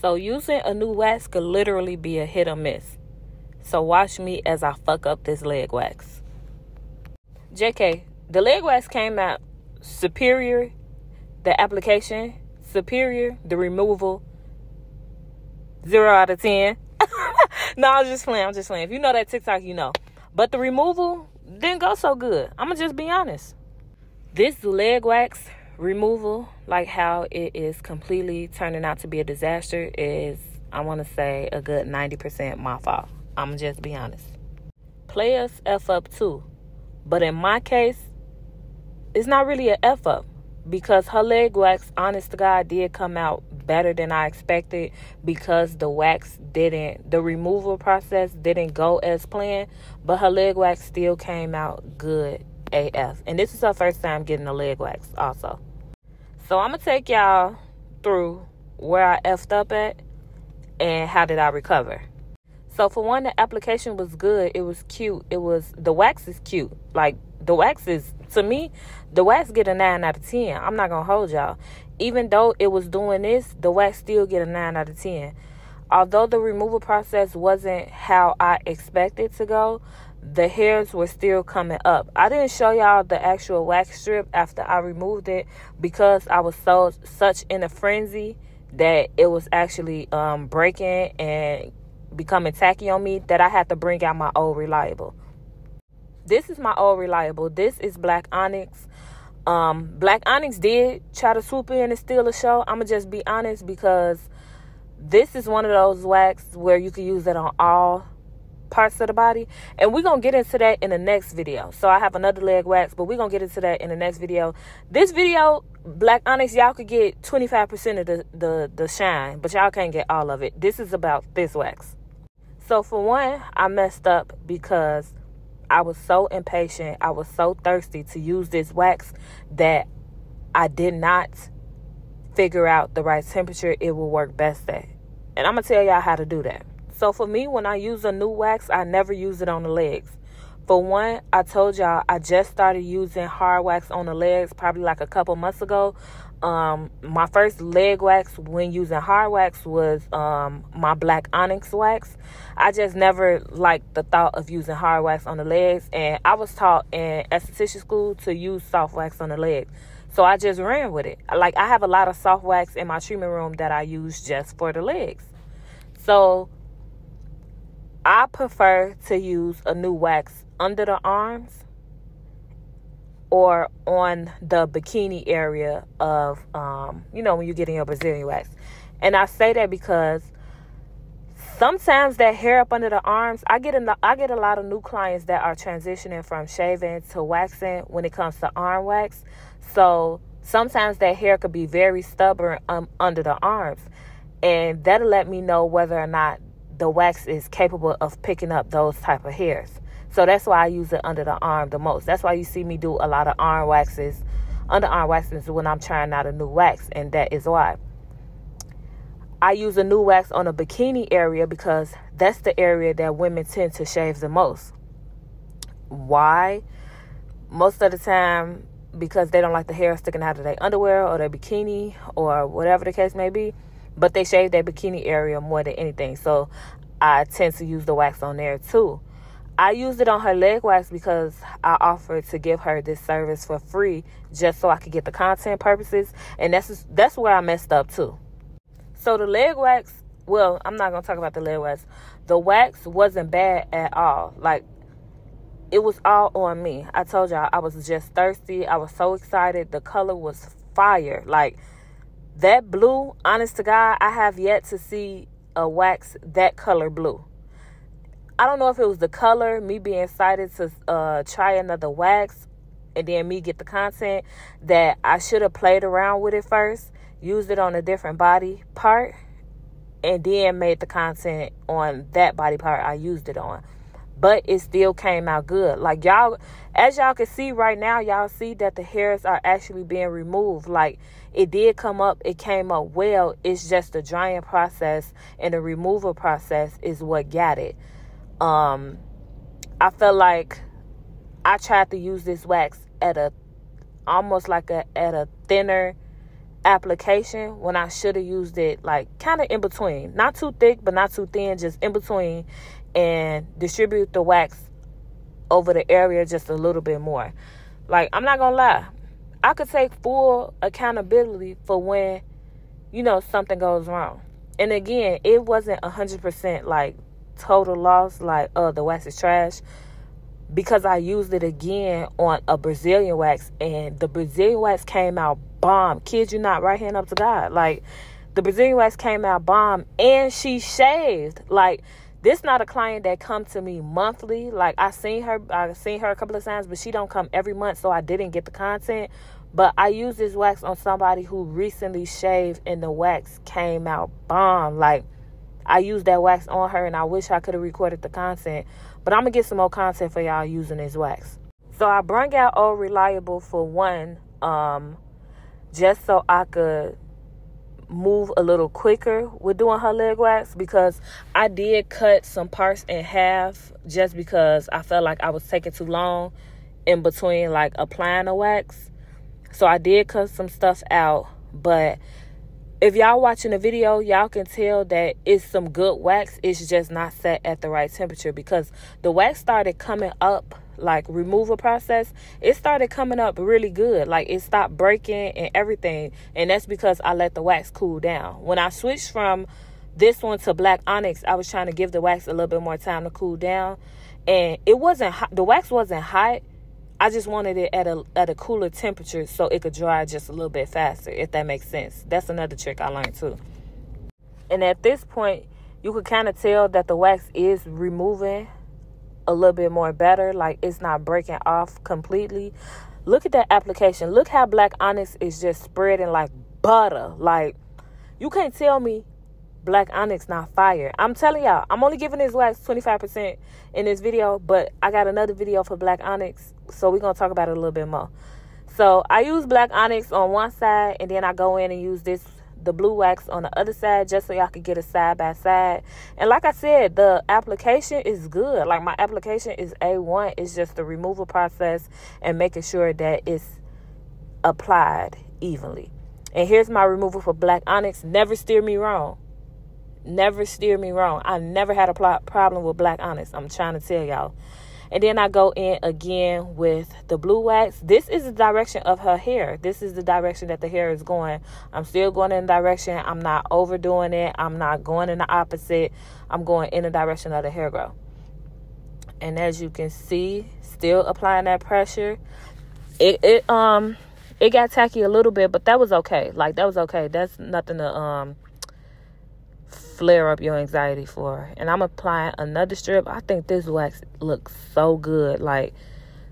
So using a new wax could literally be a hit or miss. So watch me as I fuck up this leg wax. JK, the leg wax came out superior. The application, superior. The removal, 0 out of 10. No, I'm just playing. If you know that TikTok, you know. But the removal didn't go so good. I'm going to just be honest. This leg wax removal, like how it is completely turning out to be a disaster, is, I want to say, a good 90% my fault. I'm going to just be honest. Players F up too. But in my case, it's not really an F up. Because her leg wax, honest to God, did come out better than I expected, because the removal process didn't go as planned, but her leg wax still came out good AF. And this is her first time getting a leg wax also. So I'm going to take y'all through where I effed up at and how did I recover. So for one, the application was good. It was cute. The wax is cute. Like, the wax is, to me, the wax get a 9 out of 10. I'm not going to hold y'all. Even though it was doing this, the wax still get a 9 out of 10. Although the removal process wasn't how I expected to go, the hairs were still coming up. I didn't show y'all the actual wax strip after I removed it because I was such in a frenzy that it was actually breaking and becoming tacky on me that I had to bring out my old Reliable. This is my old Reliable. This is Black Onyx. Black Onyx did try to swoop in and steal a show. I'm going to just be honest, because this is one of those wax where you can use it on all parts of the body. And we're going to get into that in the next video. So I have another leg wax, but we're going to get into that in the next video. This video, Black Onyx, y'all could get 25% of the shine, but y'all can't get all of it. This is about this wax. So for one, I messed up because I was so impatient. I was so thirsty to use this wax that I did not figure out the right temperature it will work best at. And I'm going to tell y'all how to do that. So for me, when I use a new wax, I never use it on the legs. For one, I told y'all I just started using hard wax on the legs probably like a couple months ago. My first leg wax when using hard wax was my Black Onyx wax. I just never liked the thought of using hard wax on the legs, and I was taught in esthetician school to use soft wax on the legs. So I just ran with it. Like, I have a lot of soft wax in my treatment room that I use just for the legs. So I prefer to use a new wax under the arms or on the bikini area of, when you get in your Brazilian wax. And I say that because sometimes that hair up under the arms, I get a lot of new clients that are transitioning from shaving to waxing when it comes to arm wax. So sometimes that hair could be very stubborn under the arms. And that'll let me know whether or not the wax is capable of picking up those type of hairs. So that's why I use it under the arm the most. That's why you see me do a lot of arm waxes, underarm waxes when I'm trying out a new wax. And that is why I use a new wax on a bikini area, because that's the area that women tend to shave the most. Why? Most of the time, because they don't like the hair sticking out of their underwear or their bikini or whatever the case may be. But they shave their bikini area more than anything. So I tend to use the wax on there too. I used it on her leg wax because I offered to give her this service for free just so I could get the content purposes. And that's where I messed up too. So the leg wax, well, I'm not going to talk about the leg wax. The wax wasn't bad at all. Like, it was all on me. I told y'all I was just thirsty. I was so excited. The color was fire. Like, that blue, honest to God, I have yet to see a wax that color blue. I don't know if it was the color, me being excited to try another wax, and then me get the content, that I should have played around with it first, used it on a different body part, and then made the content on that body part I used it on. But it still came out good. Like, y'all, as y'all can see right now, y'all see that the hairs are actually being removed. Like, it did come up. It came up well. It's just the drying process and the removal process is what got it. I felt like I tried to use this wax at a thinner application when I should have used it like kind of in between. Not too thick, but not too thin, just in between, and distribute the wax over the area just a little bit more. Like, I'm not gonna lie, I could take full accountability for when, something goes wrong. And again, it wasn't 100% like total loss, like, the wax is trash, because I used it again on a Brazilian wax, and the Brazilian wax came out bomb. Kid you not, right hand up to God. Like, the Brazilian wax came out bomb, and she shaved. Like, this not a client that come to me monthly. Like, I seen her a couple of times, but she don't come every month, so I didn't get the content. But I used this wax on somebody who recently shaved, and the wax came out bomb. Like, I used that wax on her, and I wish I could have recorded the content. But I'm going to get some more content for y'all using this wax. So I brung out Old Reliable for one, just so I could move a little quicker with doing her leg wax, because I did cut some parts in half just because I felt like I was taking too long in between, like, applying the wax. So I did cut some stuff out, but if y'all watching the video, y'all can tell that it's some good wax. It's just not set at the right temperature, because the wax started coming up, like removal process. It started coming up really good. Like, it stopped breaking and everything. And that's because I let the wax cool down. When I switched from this one to Black Onyx, I was trying to give the wax a little bit more time to cool down. And it wasn't hot. The wax wasn't hot. I just wanted it at a cooler temperature so it could dry just a little bit faster, if that makes sense. That's another trick I learned too. And at this point, you could kind of tell that the wax is removing a little bit more better. Like, it's not breaking off completely. Look at that application. Look how Black Onyx is just spreading like butter. Like, you can't tell me Black Onyx not fire. I'm telling y'all, I'm only giving this wax 25% in this video, but I got another video for Black Onyx, so we're going to talk about it a little bit more. So I use Black Onyx on one side, and then I go in and use the blue wax on the other side, just so y'all can get a side by side. And like I said, the application is good. Like, my application is A1. It's just the removal process and making sure that it's applied evenly. And here's my removal for Black Onyx. Never steer me wrong. Never steer me wrong. I never had a problem with Black Onyx. I'm trying to tell y'all. And then I go in again with the blue wax. This is the direction of her hair. This is the direction that the hair is going. I'm still going in the direction. I'm not overdoing it. I'm not going in the opposite. I'm going in the direction of the hair growth. And as you can see, still applying that pressure. It got tacky a little bit, but that was okay. Like, that was okay. That's nothing to flare up your anxiety for. And I'm applying another strip. I think this wax looks so good, like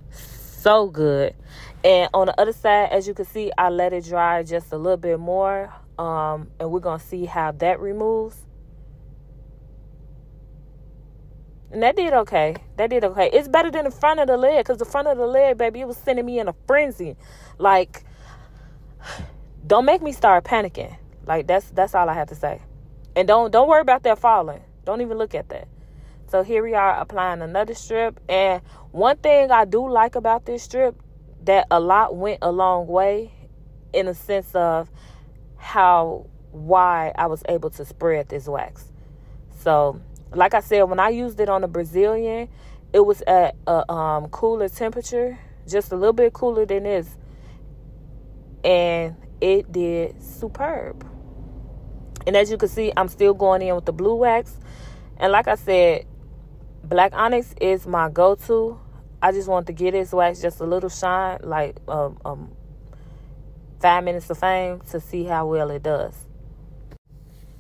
so good. And on the other side, as you can see, I let it dry just a little bit more, and we're gonna see how that removes. And that did okay. It's better than the front of the leg, because the front of the leg, baby, it was sending me in a frenzy. Like, don't make me start panicking. Like, that's all I have to say. And don't worry about that falling. Don't even look at that. So here we are applying another strip. And one thing I do like about this strip, that a lot went a long way, in a sense of how wide I was able to spread this wax. So, like I said, when I used it on the Brazilian, it was at a cooler temperature, just a little bit cooler than this. And it did superb. And as you can see, I'm still going in with the blue wax. And like I said, Black Onyx is my go-to. I just want to give this wax just a little shine, like 5 minutes of fame, to see how well it does.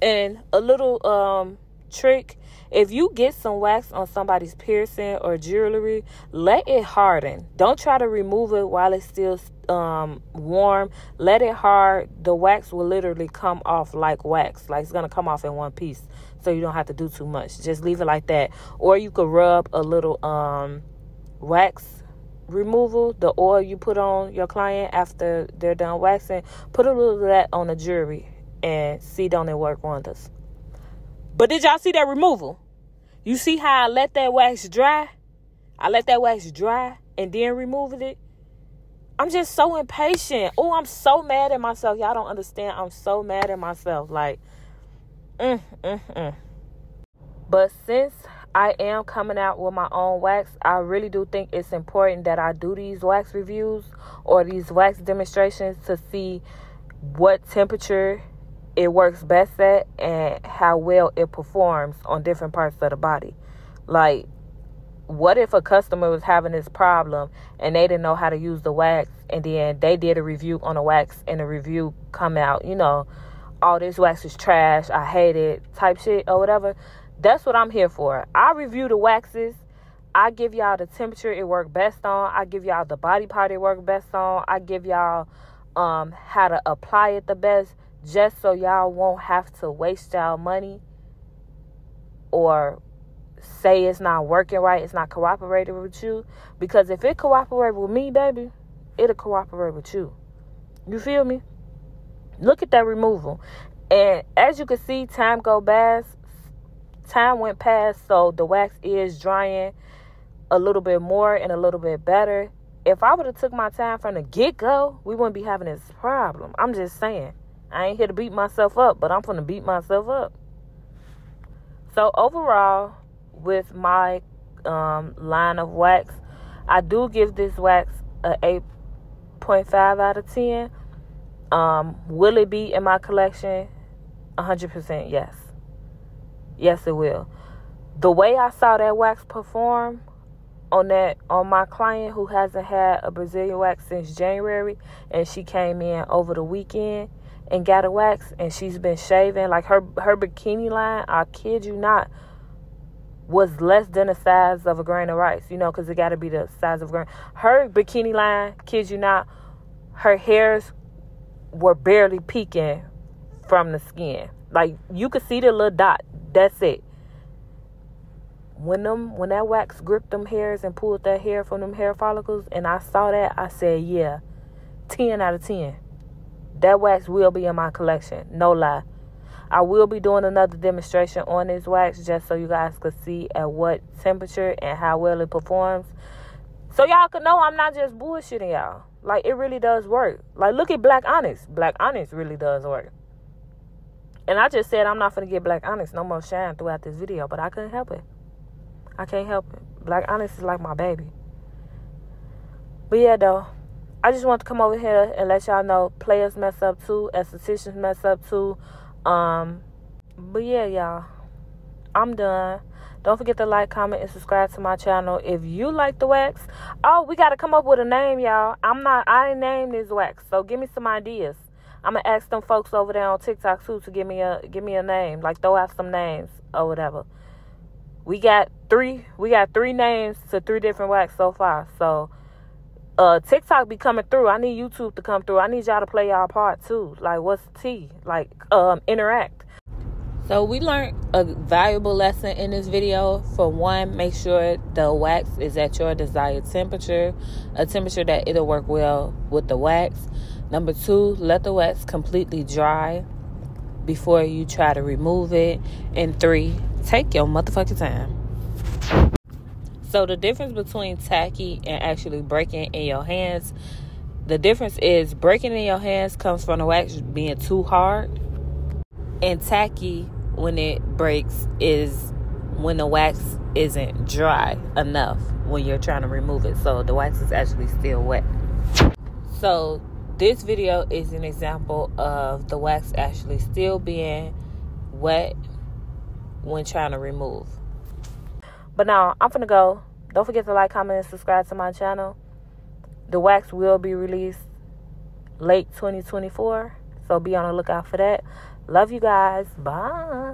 And a little trick, if you get some wax on somebody's piercing or jewelry, let it harden. Don't try to remove it while it's still warm. Let it hard. The wax will literally come off like wax. Like, it's going to come off in one piece, so you don't have to do too much. Just leave it like that. Or you could rub a little wax removal, the oil you put on your client after they're done waxing. Put a little of that on the jewelry and see, don't it work wonders. But did y'all see that removal? You see how I let that wax dry? I let that wax dry and then removed it. I'm just so impatient. Oh, I'm so mad at myself. Y'all don't understand. I'm so mad at myself. Like, But since I am coming out with my own wax, I really do think it's important that I do these wax reviews or these wax demonstrations to see what temperature it works best at and how well it performs on different parts of the body. Like, what if a customer was having this problem and they didn't know how to use the wax, and then they did a review on the wax and the review come out, oh, this wax is trash, I hate it, type shit or whatever. That's what I'm here for. I review the waxes. I give y'all the temperature it worked best on. I give y'all the body part it worked best on. I give y'all how to apply it the best, just so y'all won't have to waste y'all money or say it's not working right, it's not cooperating with you. Because if it cooperates with me, baby, it'll cooperate with you. You feel me? Look at that removal. And as you can see, time went past, so the wax is drying a little bit more and a little bit better. If I would have took my time from the get-go, we wouldn't be having this problem. I'm just saying. I ain't here to beat myself up, but I'm going to beat myself up. So overall, with my line of wax, I do give this wax a 8.5 out of 10. Will it be in my collection? 100% yes. Yes, it will. The way I saw that wax perform on my client who hasn't had a Brazilian wax since January, and she came in over the weekend and got a wax, and she's been shaving. Like, her bikini line, I kid you not, was less than the size of a grain of rice, because it got to be the size of a grain. Her bikini line, kid you not, her hairs were barely peeking from the skin. Like, you could see the little dot. That's it. When that wax gripped them hairs and pulled that hair from them hair follicles, and I saw that, I said, yeah, 10 out of 10. That wax will be in my collection. No lie. I will be doing another demonstration on this wax just so you guys could see at what temperature and how well it performs. So y'all can know I'm not just bullshitting y'all. Like, it really does work. Like, look at Black Onyx. Black Onyx really does work. And I just said I'm not going to get Black Onyx no more shine throughout this video, but I couldn't help it. I can't help it. Black Onyx is like my baby. But yeah, though, I just want to come over here and let y'all know players mess up too, estheticians mess up too. But yeah, y'all, I'm done. Don't forget to like, comment, and subscribe to my channel if you like the wax. Oh, we got to come up with a name, y'all. I ain't named this wax, so give me some ideas. I'm gonna ask them folks over there on TikTok too to give me a name, like throw out some names or whatever. We got three names to 3 different wax so far. So TikTok be coming through. I need YouTube to come through. I need y'all to play y'all part too. Like, what's the T? Like, interact. So we learned a valuable lesson in this video. For one, make sure the wax is at your desired temperature, a temperature that it'll work well with the wax. Number 2, let the wax completely dry before you try to remove it. And 3, take your motherfucking time. So the difference between tacky and actually breaking in your hands, the difference is breaking in your hands comes from the wax being too hard. And tacky, when it breaks, is when the wax isn't dry enough when you're trying to remove it. So the wax is actually still wet. So this video is an example of the wax actually still being wet when trying to remove. But now, I'm finna go. Don't forget to like, comment, and subscribe to my channel. The wax will be released late 2024, so be on the lookout for that. Love you guys. Bye.